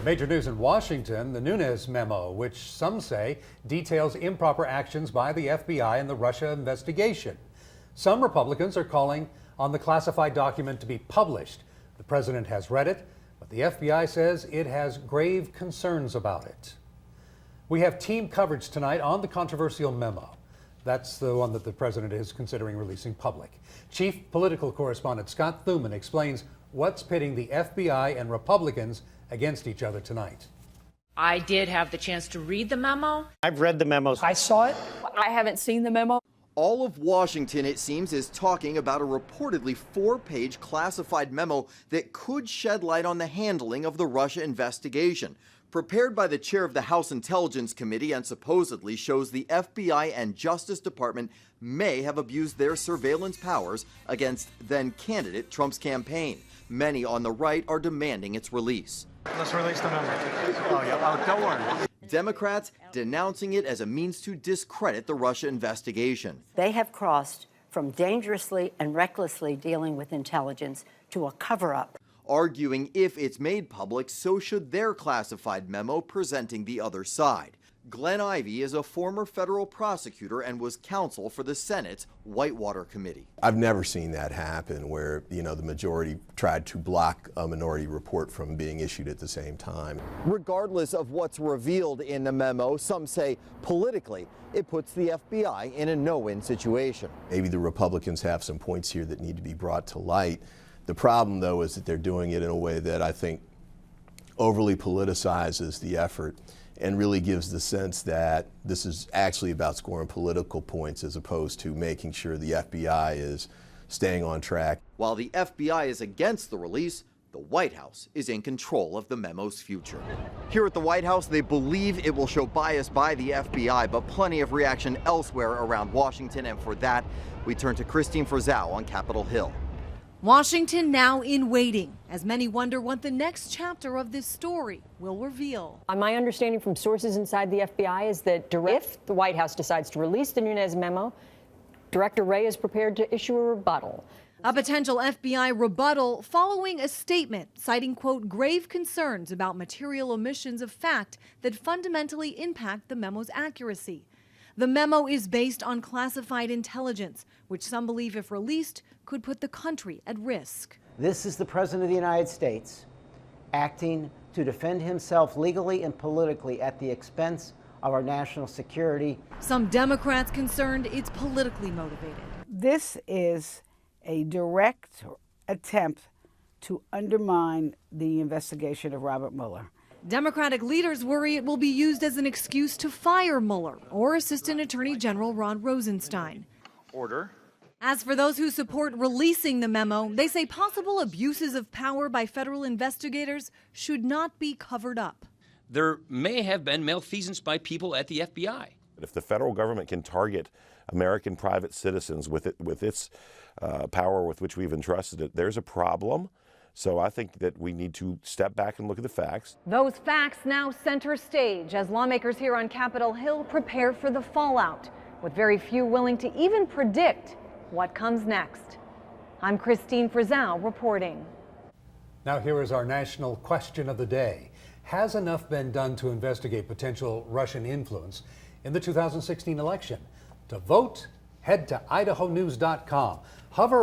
Major news in Washington, the Nunes memo, which some say details improper actions by the FBI in the Russia investigation. Some Republicans are calling on the classified document to be published. The president has read it, but the FBI says it has grave concerns about it. We have team coverage tonight on the controversial memo. That's the one that the president is considering releasing public. Chief political correspondent Scott Thuman explains what's pitting the FBI and Republicans against each other tonight. I did have the chance to read the memo. I've read the memos. I saw it. I haven't seen the memo. All of Washington, it seems, is talking about a reportedly 4-page classified memo that could shed light on the handling of the Russia investigation. Prepared by the chair of the House Intelligence Committee and supposedly shows the FBI and Justice Department may have abused their surveillance powers against then-candidate Trump's campaign. Many on the right are demanding its release. Let's release the memo. Don't worry. Democrats denouncing it as a means to discredit the Russia investigation. They have crossed from dangerously and recklessly dealing with intelligence to a cover-up. Arguing if it's made public, so should their classified memo presenting the other side. Glenn Ivey is a former federal prosecutor and was counsel for the Senate's Whitewater Committee. I've never seen that happen where, the majority tried to block a minority report from being issued at the same time. Regardless of what's revealed in the memo, some say politically it puts the FBI in a no-win situation. Maybe the Republicans have some points here that need to be brought to light. The problem, though, is that they're doing it in a way that I think overly politicizes the effort and really gives the sense that this is actually about scoring political points as opposed to making sure the FBI is staying on track. While the FBI is against the release, the White House is in control of the memo's future. Here at the White House, they believe it will show bias by the FBI, but plenty of reaction elsewhere around Washington, and for that, we turn to Christine Frizzell on Capitol Hill. Washington now in waiting, as many wonder what the next chapter of this story will reveal. My understanding from sources inside the FBI is that if the White House decides to release the Nunes memo, Director Wray is prepared to issue a rebuttal. A potential FBI rebuttal following a statement citing, quote, grave concerns about material omissions of fact that fundamentally impact the memo's accuracy. The memo is based on classified intelligence, which some believe, if released, could put the country at risk. This is the President of the United States acting to defend himself legally and politically at the expense of our national security. Some Democrats concerned it's politically motivated. This is a direct attempt to undermine the investigation of Robert Mueller. Democratic leaders worry it will be used as an excuse to fire Mueller or Assistant Attorney General Rod Rosenstein. Order. As for those who support releasing the memo, they say possible abuses of power by federal investigators should not be covered up. There may have been malfeasance by people at the FBI. If the federal government can target American private citizens with its power with which we've entrusted it, there's a problem. So I think that we need to step back and look at the facts. Those facts now center stage as lawmakers here on Capitol Hill prepare for the fallout, with very few willing to even predict what comes next. I'm Christine Frizzell reporting. Now here is our national question of the day. Has enough been done to investigate potential Russian influence in the 2016 election? To vote, head to idahonews.com. Hover